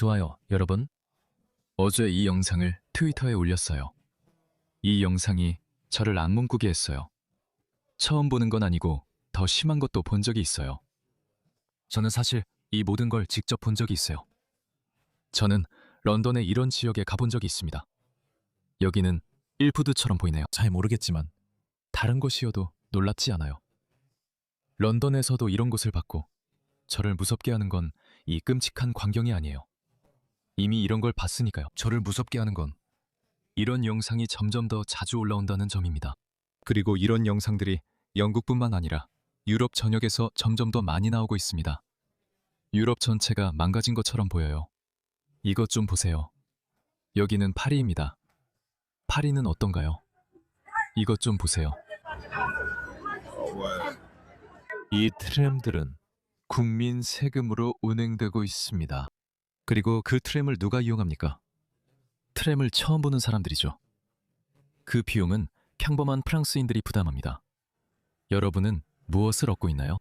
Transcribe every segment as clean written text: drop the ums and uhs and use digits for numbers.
좋아요, 여러분. 어제 이 영상을 트위터에 올렸어요. 이 영상이 저를 악몽 꾸게 했어요. 처음 보는 건 아니고 더 심한 것도 본 적이 있어요. 저는 사실 이 모든 걸 직접 본 적이 있어요. 저는 런던의 이런 지역에 가본 적이 있습니다. 여기는 일푸드처럼 보이네요. 잘 모르겠지만 다른 곳이어도 놀랍지 않아요. 런던에서도 이런 곳을 봤고 저를 무섭게 하는 건 이 끔찍한 광경이 아니에요. 이미 이런 걸 봤으니까요. 저를 무섭게 하는 건 이런 영상이 점점 더 자주 올라온다는 점입니다. 그리고 이런 영상들이 영국뿐만 아니라 유럽 전역에서 점점 더 많이 나오고 있습니다. 유럽 전체가 망가진 것처럼 보여요. 이것 좀 보세요. 여기는 파리입니다. 파리는 어떤가요? 이것 좀 보세요. 이 트램들은 국민 세금으로 운행되고 있습니다. 그리고 그 트램을 누가 이용합니까? 트램을 처음 보는 사람들이죠. 그 비용은 평범한 프랑스인들이 부담합니다. 여러분은 무엇을 얻고 있나요?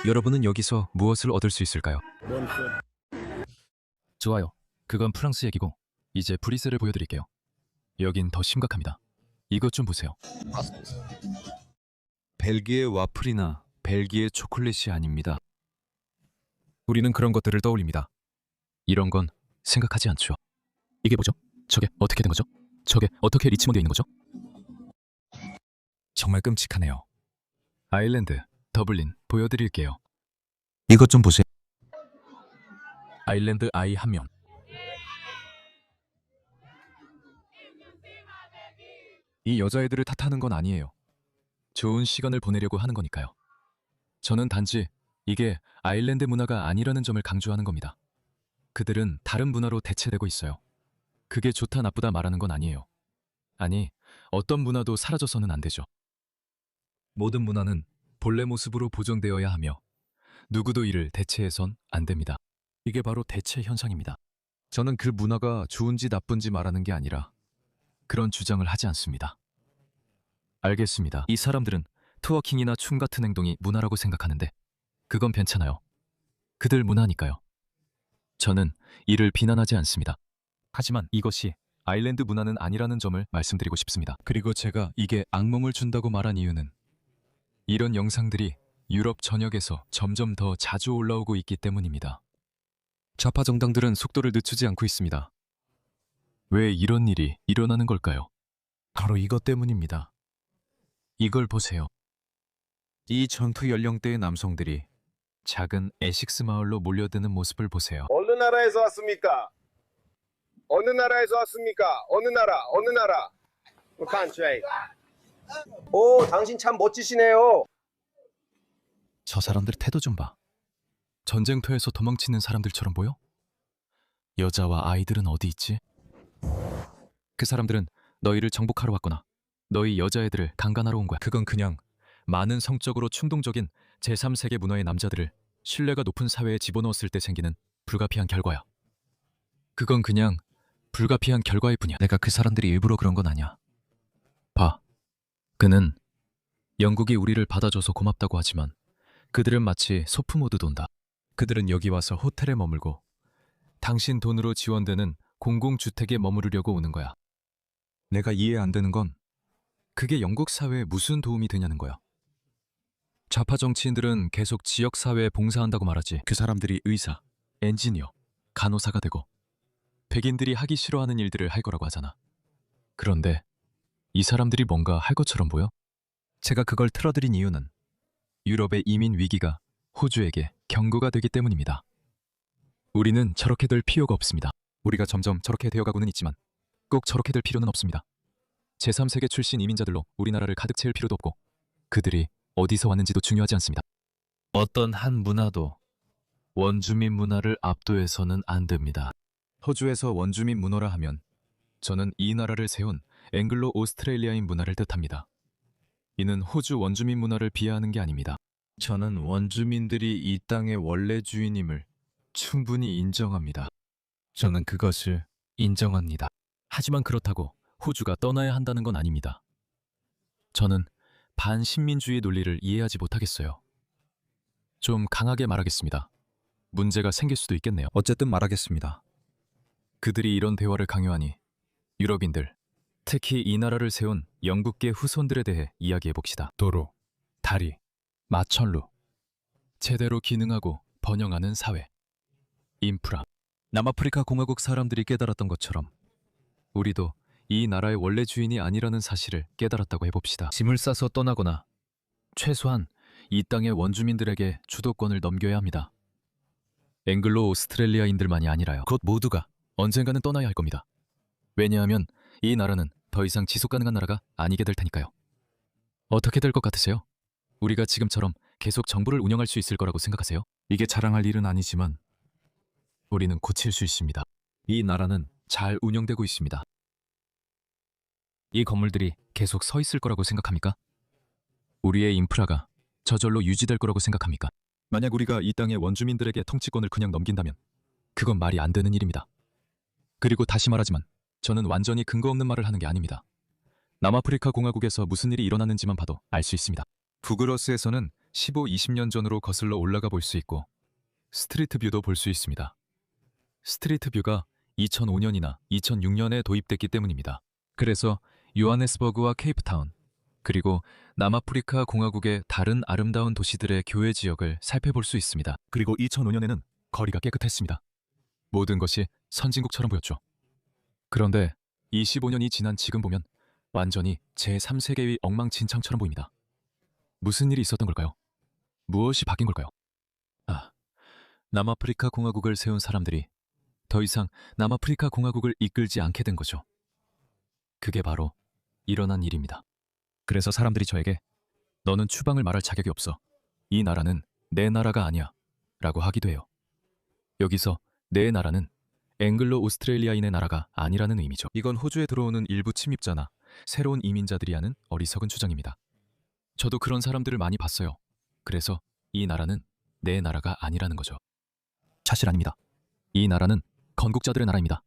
여러분은 여기서 무엇을 얻을 수 있을까요? 좋아요. 그건 프랑스 얘기고 이제 브뤼셀을 보여드릴게요. 여긴 더 심각합니다. 이것 좀 보세요. 벨기에 와플이나 벨기에 초콜릿이 아닙니다. 우리는 그런 것들을 떠올립니다. 이런 건 생각하지 않죠. 이게 뭐죠? 저게 어떻게 된 거죠? 저게 어떻게 리치몬드에 있는 거죠? 정말 끔찍하네요. 아일랜드, 더블린 보여드릴게요. 이것 좀 보세요. 아일랜드 아이 한 명. 이 여자애들을 탓하는 건 아니에요. 좋은 시간을 보내려고 하는 거니까요. 저는 단지 이게 아일랜드 문화가 아니라는 점을 강조하는 겁니다. 그들은 다른 문화로 대체되고 있어요. 그게 좋다 나쁘다 말하는 건 아니에요. 아니, 어떤 문화도 사라져서는 안 되죠. 모든 문화는 본래 모습으로 보존되어야 하며 누구도 이를 대체해선 안 됩니다. 이게 바로 대체 현상입니다. 저는 그 문화가 좋은지 나쁜지 말하는 게 아니라 그런 주장을 하지 않습니다. 알겠습니다. 이 사람들은 트워킹이나 춤 같은 행동이 문화라고 생각하는데 그건 괜찮아요. 그들 문화니까요. 저는 이를 비난하지 않습니다. 하지만 이것이 아일랜드 문화는 아니라는 점을 말씀드리고 싶습니다. 그리고 제가 이게 악몽을 준다고 말한 이유는 이런 영상들이 유럽 전역에서 점점 더 자주 올라오고 있기 때문입니다. 좌파 정당들은 속도를 늦추지 않고 있습니다. 왜 이런 일이 일어나는 걸까요? 바로 이것 때문입니다. 이걸 보세요. 이 전투 연령대의 남성들이 작은 에식스 마을로 몰려드는 모습을 보세요. 어느 나라에서 왔습니까? 어느 나라에서 왔습니까? 어느 나라? 어느 나라? country. 오, 당신 참 멋지시네요. 저 사람들 태도 좀 봐. 전쟁터에서 도망치는 사람들처럼 보여? 여자와 아이들은 어디 있지? 그 사람들은 너희를 정복하러 왔거나 너희 여자애들을 강간하러 온 거야. 그건 그냥 많은 성적으로 충동적인 제3세계 문화의 남자들을 신뢰가 높은 사회에 집어넣었을 때 생기는 불가피한 결과야. 그건 그냥 불가피한 결과일 뿐이야. 내가 그 사람들이 일부러 그런 건 아니야. 봐. 그는 영국이 우리를 받아줘서 고맙다고 하지만 그들은 마치 소품 모드 돈다. 그들은 여기 와서 호텔에 머물고 당신 돈으로 지원되는 공공주택에 머무르려고 오는 거야. 내가 이해 안 되는 건 그게 영국 사회에 무슨 도움이 되냐는 거야. 좌파 정치인들은 계속 지역사회에 봉사한다고 말하지. 그 사람들이 의사, 엔지니어, 간호사가 되고 백인들이 하기 싫어하는 일들을 할 거라고 하잖아. 그런데 이 사람들이 뭔가 할 것처럼 보여? 제가 그걸 틀어드린 이유는 유럽의 이민 위기가 호주에게 경고가 되기 때문입니다. 우리는 저렇게 될 필요가 없습니다. 우리가 점점 저렇게 되어가고는 있지만 꼭 저렇게 될 필요는 없습니다. 제3세계 출신 이민자들로 우리나라를 가득 채울 필요도 없고 그들이 어디서 왔는지도 중요하지 않습니다. 어떤 한 문화도 원주민 문화를 압도해서는 안 됩니다. 호주에서 원주민 문화라 하면 저는 이 나라를 세운 앵글로 오스트레일리아인 문화를 뜻합니다. 이는 호주 원주민 문화를 비하하는 게 아닙니다. 저는 원주민들이 이 땅의 원래 주인임을 충분히 인정합니다. 저는 그것을 인정합니다. 하지만 그렇다고 호주가 떠나야 한다는 건 아닙니다. 저는 반식민주의 논리를 이해하지 못하겠어요. 좀 강하게 말하겠습니다. 문제가 생길 수도 있겠네요. 어쨌든 말하겠습니다. 그들이 이런 대화를 강요하니 유럽인들, 특히 이 나라를 세운 영국계 후손들에 대해 이야기해 봅시다. 도로, 다리, 마천루, 제대로 기능하고 번영하는 사회, 인프라. 남아프리카 공화국 사람들이 깨달았던 것처럼 우리도 이 나라의 원래 주인이 아니라는 사실을 깨달았다고 해봅시다. 짐을 싸서 떠나거나 최소한 이 땅의 원주민들에게 주도권을 넘겨야 합니다. 앵글로 오스트레일리아인들만이 아니라요. 곧 모두가 언젠가는 떠나야 할 겁니다. 왜냐하면 이 나라는 더 이상 지속 가능한 나라가 아니게 될 테니까요. 어떻게 될 것 같으세요? 우리가 지금처럼 계속 정부를 운영할 수 있을 거라고 생각하세요? 이게 자랑할 일은 아니지만 우리는 고칠 수 있습니다. 이 나라는 잘 운영되고 있습니다. 이 건물들이 계속 서 있을 거라고 생각합니까? 우리의 인프라가 저절로 유지될 거라고 생각합니까? 만약 우리가 이 땅의 원주민들에게 통치권을 그냥 넘긴다면 그건 말이 안 되는 일입니다. 그리고 다시 말하지만 저는 완전히 근거 없는 말을 하는 게 아닙니다. 남아프리카 공화국에서 무슨 일이 일어났는지만 봐도 알 수 있습니다. 부그러스에서는 15, 20년 전으로 거슬러 올라가 볼 수 있고 스트리트 뷰도 볼 수 있습니다. 스트리트 뷰가 2005년이나 2006년에 도입됐기 때문입니다. 그래서 요하네스버그와 케이프타운, 그리고 남아프리카 공화국의 다른 아름다운 도시들의 교외 지역을 살펴볼 수 있습니다. 그리고 2005년에는 거리가 깨끗했습니다. 모든 것이 선진국처럼 보였죠. 그런데 25년이 지난 지금 보면 완전히 제3세계의 엉망진창처럼 보입니다. 무슨 일이 있었던 걸까요? 무엇이 바뀐 걸까요? 남아프리카 공화국을 세운 사람들이 더 이상 남아프리카 공화국을 이끌지 않게 된 거죠. 그게 바로 일어난 일입니다. 그래서 사람들이 저에게 너는 추방을 말할 자격이 없어. 이 나라는 내 나라가 아니야 라고 하기도 해요. 여기서 내 나라는 앵글로 오스트레일리아인의 나라가 아니라는 의미죠. 이건 호주에 들어오는 일부 침입자나 새로운 이민자들이 하는 어리석은 주장입니다. 저도 그런 사람들을 많이 봤어요. 그래서 이 나라는 내 나라가 아니라는 거죠. 사실 아닙니다. 이 나라는 건국자들의 나라입니다.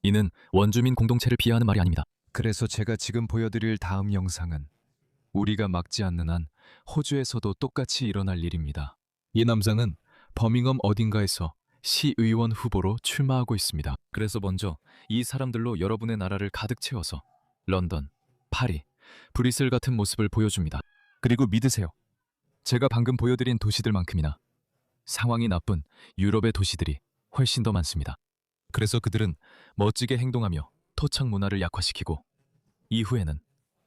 이는 원주민 공동체를 비하하는 말이 아닙니다. 그래서 제가 지금 보여드릴 다음 영상은 우리가 막지 않는 한 호주에서도 똑같이 일어날 일입니다. 이 남자는 버밍엄 어딘가에서 시의원 후보로 출마하고 있습니다. 그래서 먼저 이 사람들로 여러분의 나라를 가득 채워서 런던, 파리, 브뤼셀 같은 모습을 보여줍니다. 그리고 믿으세요. 제가 방금 보여드린 도시들만큼이나 상황이 나쁜 유럽의 도시들이 훨씬 더 많습니다. 그래서 그들은 멋지게 행동하며 토착 문화를 약화시키고 이후에는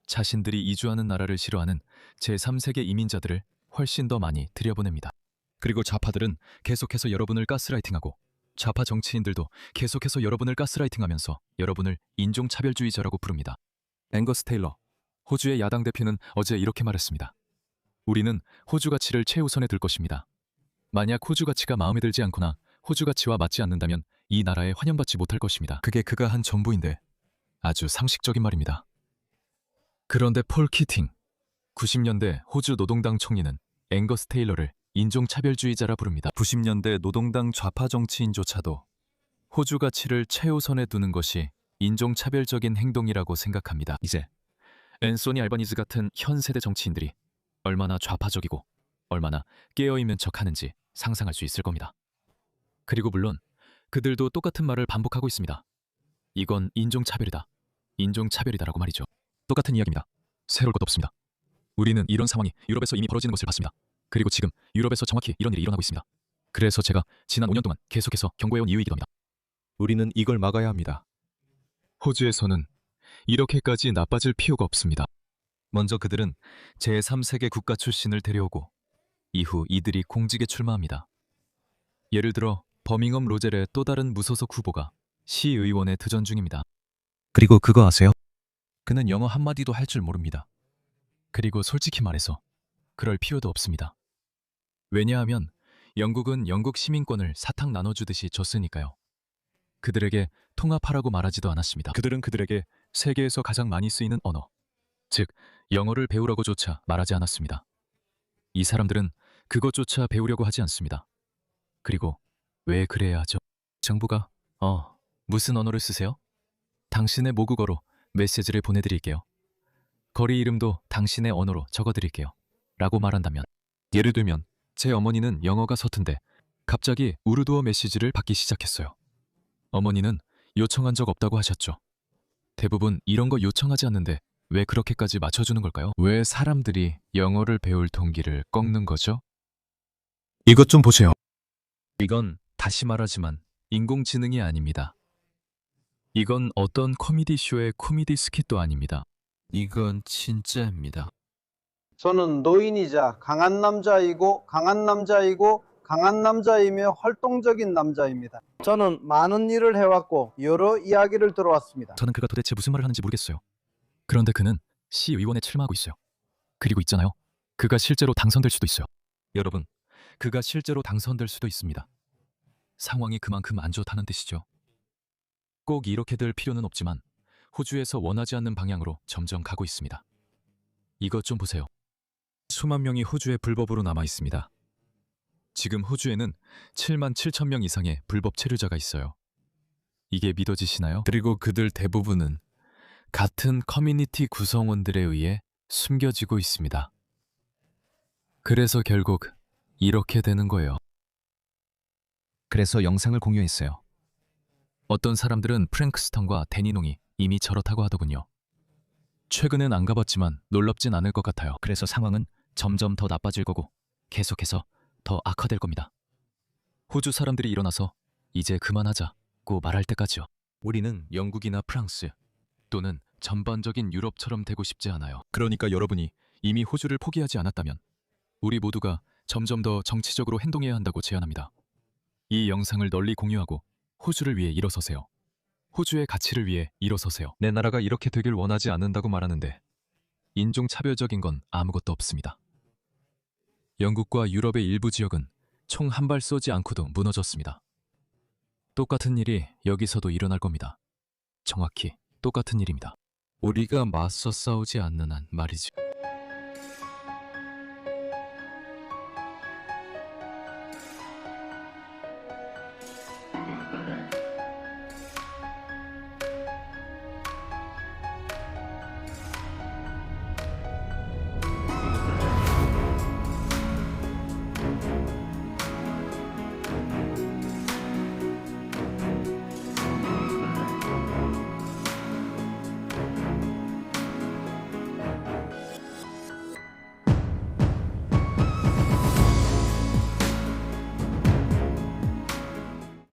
자신들이 이주하는 나라를 싫어하는 제3세계 이민자들을 훨씬 더 많이 들여보냅니다. 그리고 좌파들은 계속해서 여러분을 가스라이팅하고 좌파 정치인들도 계속해서 여러분을 가스라이팅하면서 여러분을 인종차별주의자라고 부릅니다. 앵거스 테일러, 호주의 야당 대표는 어제 이렇게 말했습니다. 우리는 호주 가치를 최우선에 둘 것입니다. 만약 호주 가치가 마음에 들지 않거나 호주 가치와 맞지 않는다면 이 나라에 환영받지 못할 것입니다. 그게 그가 한 전부인데 아주 상식적인 말입니다. 그런데 폴 키팅, 90년대 호주 노동당 총리는 앵거스 테일러를 인종차별주의자라 부릅니다. 90년대 노동당 좌파 정치인조차도 호주 가치를 최우선에 두는 것이 인종차별적인 행동이라고 생각합니다. 이제 앤소니 알바니즈 같은 현 세대 정치인들이 얼마나 좌파적이고 얼마나 깨어있는 척하는지 상상할 수 있을 겁니다. 그리고 물론 그들도 똑같은 말을 반복하고 있습니다. 이건 인종차별이다. 인종차별이다라고 말이죠. 똑같은 이야기입니다. 새로울 것 없습니다. 우리는 이런 상황이 유럽에서 이미 벌어지는 것을 봤습니다. 그리고 지금 유럽에서 정확히 이런 일이 일어나고 있습니다. 그래서 제가 지난 5년 동안 계속해서 경고해온 이유이기도 합니다. 우리는 이걸 막아야 합니다. 호주에서는 이렇게까지 나빠질 필요가 없습니다. 먼저 그들은 제3세계 국가 출신을 데려오고 이후 이들이 공직에 출마합니다. 예를 들어 버밍엄 로젤의 또 다른 무소속 후보가 시의원에 도전 중입니다. 그리고 그거 아세요? 그는 영어 한마디도 할 줄 모릅니다. 그리고 솔직히 말해서 그럴 필요도 없습니다. 왜냐하면 영국은 영국 시민권을 사탕 나눠주듯이 줬으니까요. 그들에게 통합하라고 말하지도 않았습니다. 그들은 그들에게 세계에서 가장 많이 쓰이는 언어, 즉 영어를 배우라고조차 말하지 않았습니다. 이 사람들은 그것조차 배우려고 하지 않습니다. 그리고 왜 그래야 하죠? 정부가 무슨 언어를 쓰세요? 당신의 모국어로 메시지를 보내드릴게요. 거리 이름도 당신의 언어로 적어드릴게요. 라고 말한다면, 예를 들면 제 어머니는 영어가 서툰데 갑자기 우르두어 메시지를 받기 시작했어요. 어머니는 요청한 적 없다고 하셨죠. 대부분 이런 거 요청하지 않는데 왜 그렇게까지 맞춰주는 걸까요? 왜 사람들이 영어를 배울 동기를 꺾는 거죠? 이것 좀 보세요. 이건 다시 말하지만 인공지능이 아닙니다. 이건 어떤 코미디 쇼의 코미디 스킷도 아닙니다. 이건 진짜입니다. 저는 노인이자 강한 남자이고 강한 남자이며 활동적인 남자입니다. 저는 많은 일을 해왔고 여러 이야기를 들어왔습니다. 저는 그가 도대체 무슨 말을 하는지 모르겠어요. 그런데 그는 시의원에 출마하고 있어요. 그리고 있잖아요. 그가 실제로 당선될 수도 있어요. 여러분, 그가 실제로 당선될 수도 있습니다. 상황이 그만큼 안 좋다는 뜻이죠. 꼭 이렇게 될 필요는 없지만 호주에서 원하지 않는 방향으로 점점 가고 있습니다. 이것 좀 보세요. 수만 명이 호주에 불법으로 남아 있습니다. 지금 호주에는 7만 7천 명 이상의 불법 체류자가 있어요. 이게 믿어지시나요? 그리고 그들 대부분은 같은 커뮤니티 구성원들에 의해 숨겨지고 있습니다. 그래서 결국 이렇게 되는 거예요. 그래서 영상을 공유했어요. 어떤 사람들은 프랭크스턴과 데니농이 이미 저렇다고 하더군요. 최근엔 안 가봤지만 놀랍진 않을 것 같아요. 그래서 상황은 점점 더 나빠질 거고 계속해서 더 악화될 겁니다. 호주 사람들이 일어나서 이제 그만하자고 말할 때까지요. 우리는 영국이나 프랑스 또는 전반적인 유럽처럼 되고 싶지 않아요. 그러니까 여러분이 이미 호주를 포기하지 않았다면 우리 모두가 점점 더 정치적으로 행동해야 한다고 제안합니다. 이 영상을 널리 공유하고 호주를 위해 일어서세요. 호주의 가치를 위해 일어서세요. 내 나라가 이렇게 되길 원하지 않는다고 말하는데 인종차별적인 건 아무것도 없습니다. 영국과 유럽의 일부 지역은 총 한 발 쏘지 않고도 무너졌습니다. 똑같은 일이 여기서도 일어날 겁니다. 정확히 똑같은 일입니다. 우리가 맞서 싸우지 않는 한 말이지.